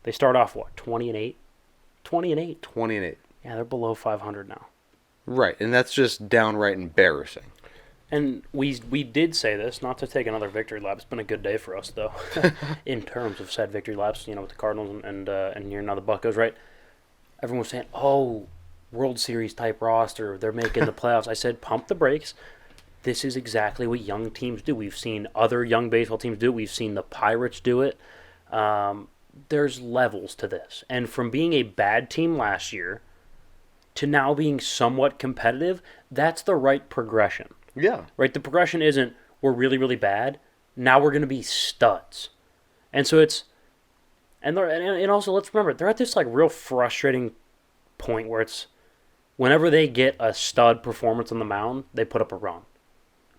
They start off, what, 20-8? 20-8. 20-8. Yeah, they're below 500 now. Right, and that's just downright embarrassing. And we did say this, not to take another victory lap. It's been a good day for us, though, in terms of said victory laps, with the Cardinals and here now the Buccos, right? Everyone was saying, oh, World Series type roster, they're making the playoffs. I said, pump the brakes. This is exactly what young teams do. We've seen other young baseball teams do it. We've seen the Pirates do it. There's levels to this. And from being a bad team last year to now being somewhat competitive, that's the right progression. Yeah. Right? The progression isn't we're really, really bad. Now we're going to be studs. And so it's... And also, let's remember, they're at this like real frustrating point where it's... Whenever they get a stud performance on the mound, they put up a run.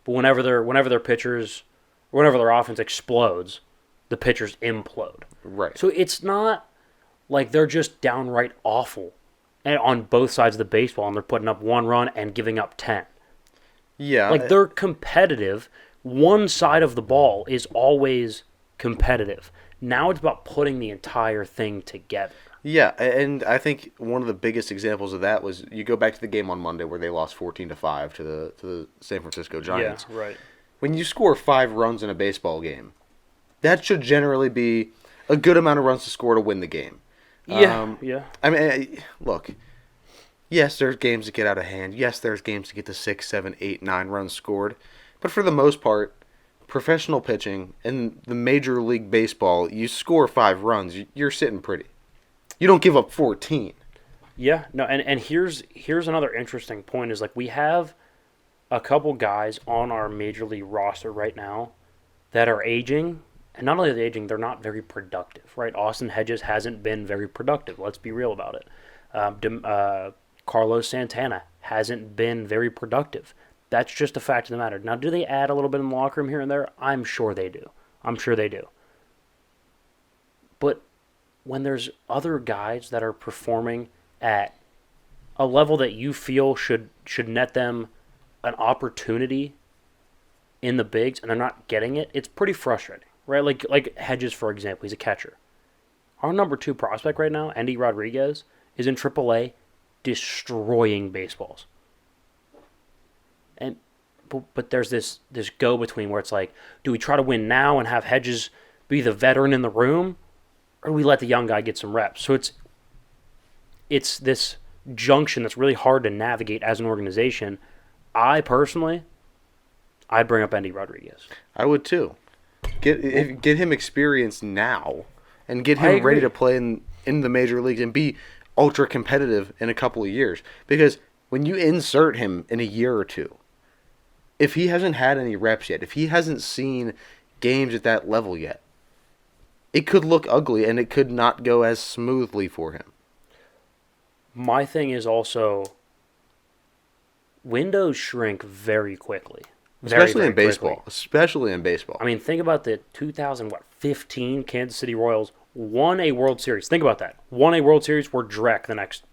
But whenever their pitchers... Whenever their offense explodes, the pitchers implode. Right. So it's not like they're just downright awful on both sides of the baseball and they're putting up one run and giving up 10. Yeah. Like, they're competitive. One side of the ball is always competitive. Now it's about putting the entire thing together. Yeah, and I think one of the biggest examples of that was you go back to the game on Monday where they lost 14-5 to the San Francisco Giants. Yeah, right. When you score 5 runs in a baseball game, that should generally be a good amount of runs to score to win the game. Yeah, I mean, look, yes, there's games that get out of hand. Yes, there's games to get to 6, 7, 8, 9 runs scored. But for the most part, professional pitching in the Major League Baseball, you score 5 runs, you're sitting pretty. You don't give up 14. Yeah, no, and here's another interesting point is like we have a couple guys on our Major League roster right now that are aging, and not only are they aging, they're not very productive, right? Austin Hedges hasn't been very productive. Let's be real about it. Carlos Santana hasn't been very productive. That's just a fact of the matter. Now, do they add a little bit in the locker room here and there? I'm sure they do. But when there's other guys that are performing at a level that you feel should net them an opportunity in the bigs and they're not getting it, it's pretty frustrating, right? Like Hedges, for example, he's a catcher. Our number 2 prospect right now, Andy Rodriguez, is in AAA destroying baseballs. But there's this go-between where it's like, do we try to win now and have Hedges be the veteran in the room, or do we let the young guy get some reps? So it's this junction that's really hard to navigate as an organization. I'd bring up Andy Rodriguez. I would too. Get him experience now and get him ready to play in the major leagues and be ultra competitive in a couple of years. Because when you insert him in a year or two, if he hasn't had any reps yet, if he hasn't seen games at that level yet, it could look ugly and it could not go as smoothly for him. My thing is also, windows shrink very quickly. Especially in baseball. I mean, think about the 2015 Kansas City Royals won a World Series. Think about that. Won a World Series, were dreck the next,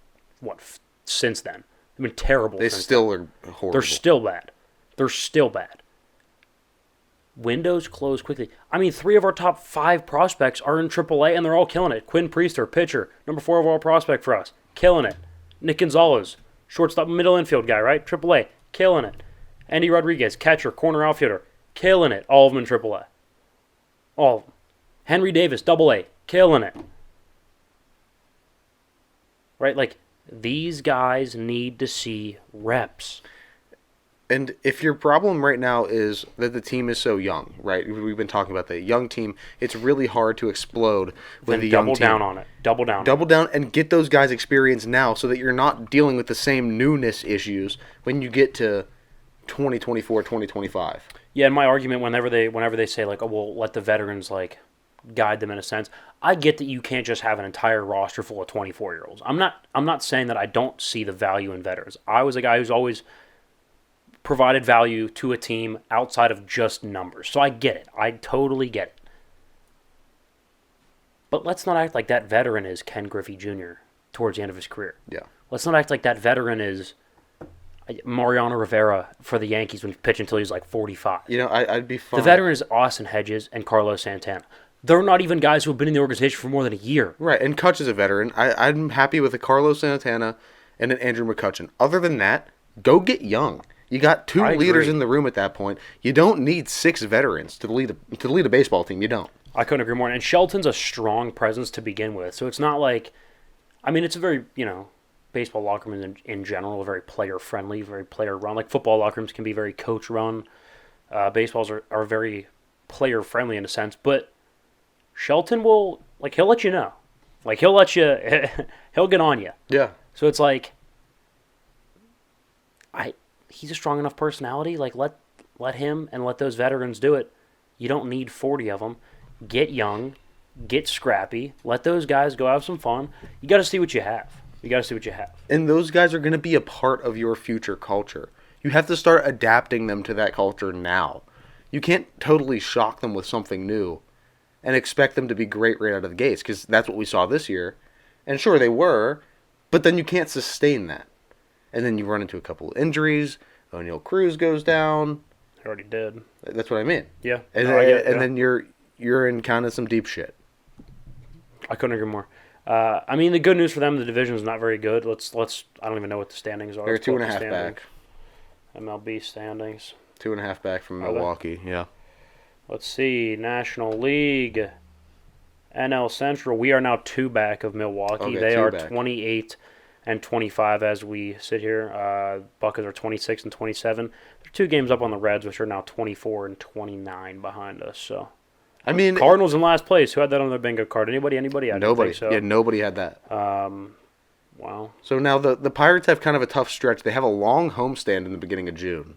since then. They've been terrible. They still are horrible. They're still bad. Windows close quickly. I mean, 3 of our top 5 prospects are in AAA, and they're all killing it. Quinn Priester, pitcher, number 4 overall prospect for us, killing it. Nick Gonzalez, shortstop, middle infield guy, right? AAA, killing it. Andy Rodriguez, catcher, corner outfielder, killing it. All of them in AAA. All of them. Henry Davis, AA, killing it. Right? Like, these guys need to see reps. And if your problem right now is that the team is so young, right? We've been talking about the young team. It's really hard to explode with the young team. Double down on it. Double down and get those guys experience now so that you're not dealing with the same newness issues when you get to 2024, 2025. Yeah, and my argument whenever they say like, oh, well, let the veterans like guide them in a sense. I get that you can't just have an entire roster full of 24-year-olds. I'm not saying that I don't see the value in veterans. I was a guy who's always provided value to a team outside of just numbers. So I get it. I totally get it. But let's not act like that veteran is Ken Griffey Jr. towards the end of his career. Yeah. Let's not act like that veteran is Mariano Rivera for the Yankees when he pitched until he was like 45. I'd be fine. The veteran is Austin Hedges and Carlos Santana. They're not even guys who have been in the organization for more than a year. Right, and Kutch is a veteran. I'm happy with a Carlos Santana and an Andrew McCutchen. Other than that, go get young. You got two leaders in the room at that point. You don't need 6 veterans to lead a baseball team. You don't. I couldn't agree more. And Shelton's a strong presence to begin with, so it's not like, I mean, it's a very, baseball locker rooms in general are very player friendly, very player run. Like football locker rooms can be very coach run. Baseballs are very player friendly in a sense, but Shelton will, like, he'll let you know. Like, he'll let you, he'll get on you. Yeah. So it's like, he's a strong enough personality. Like, let him and let those veterans do it. You don't need 40 of them. Get young, get scrappy, let those guys go have some fun. You got to see what you have. And those guys are going to be a part of your future culture. You have to start adapting them to that culture now. You can't totally shock them with something new and expect them to be great right out of the gates, because that's what we saw this year. And sure, they were, but then you can't sustain that. And then you run into a couple of injuries. O'Neal Cruz goes down. I already did. That's what I mean. Yeah. And, then you're in kind of some deep shit. I couldn't agree more. I mean, the good news for them, the division is not very good. Let's. I don't even know what the standings are. They're 2.5 back. MLB standings. 2.5 back from Milwaukee. Yeah. Let's see. National League, NL Central. We are now 2 back of Milwaukee. Okay, they are back. 28 and 25 as we sit here. Buckets are 26 and 27. They're 2 games up on the Reds, which are now 24 and 29 behind us. So, I mean, Cardinals in last place. Who had that on their bingo card? Anybody? I nobody. didn't think so. Yeah, nobody had that. Wow. So now the Pirates have kind of a tough stretch. They have a long homestand in the beginning of June.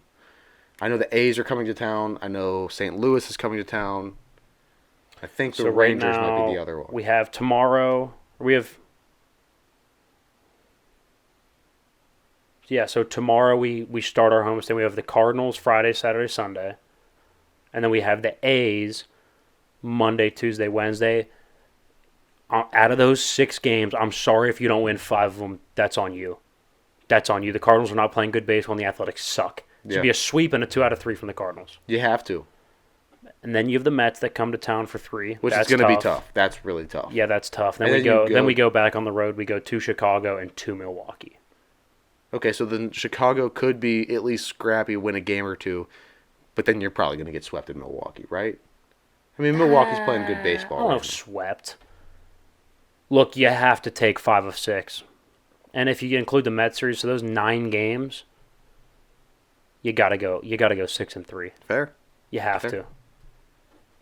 I know the A's are coming to town. I know St. Louis is coming to town. I think the Rangers might be the other one. We have tomorrow. So tomorrow we start our homestand. We have the Cardinals Friday, Saturday, Sunday. And then we have the A's Monday, Tuesday, Wednesday. Out of those 6 games, I'm sorry if you don't win 5 of them. That's on you. The Cardinals are not playing good baseball, and the Athletics suck. It should be a sweep and a 2 out of 3 from the Cardinals. You have to. And then you have the Mets that come to town for 3. Which is going to be tough. That's really tough. Yeah, that's tough. Then we go back on the road. We go to Chicago and to Milwaukee. Okay, so then Chicago could be at least scrappy, win a game or 2, but then you're probably going to get swept in Milwaukee, right? I mean, Milwaukee's playing good baseball. I don't know, swept. Look, you have to take 5 of 6. And if you include the Mets series, so those 9 games, you gotta go 6-3. Fair. You have to.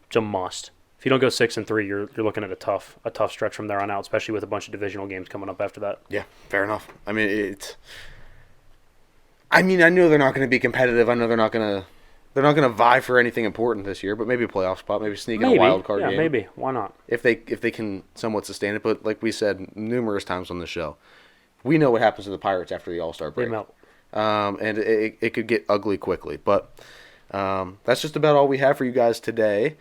It's a must. If you don't go 6-3, you're looking at a tough stretch from there on out, especially with a bunch of divisional games coming up after that. Yeah, fair enough. I mean, I know they're not going to be competitive. I know they're not going to vie for anything important this year, but maybe a playoff spot, maybe sneak in a wild card game. Yeah, maybe. Why not? If they can somewhat sustain it, but like we said numerous times on the show, we know what happens to the Pirates after the All-Star break. They melt. And it could get ugly quickly. But that's just about all we have for you guys today.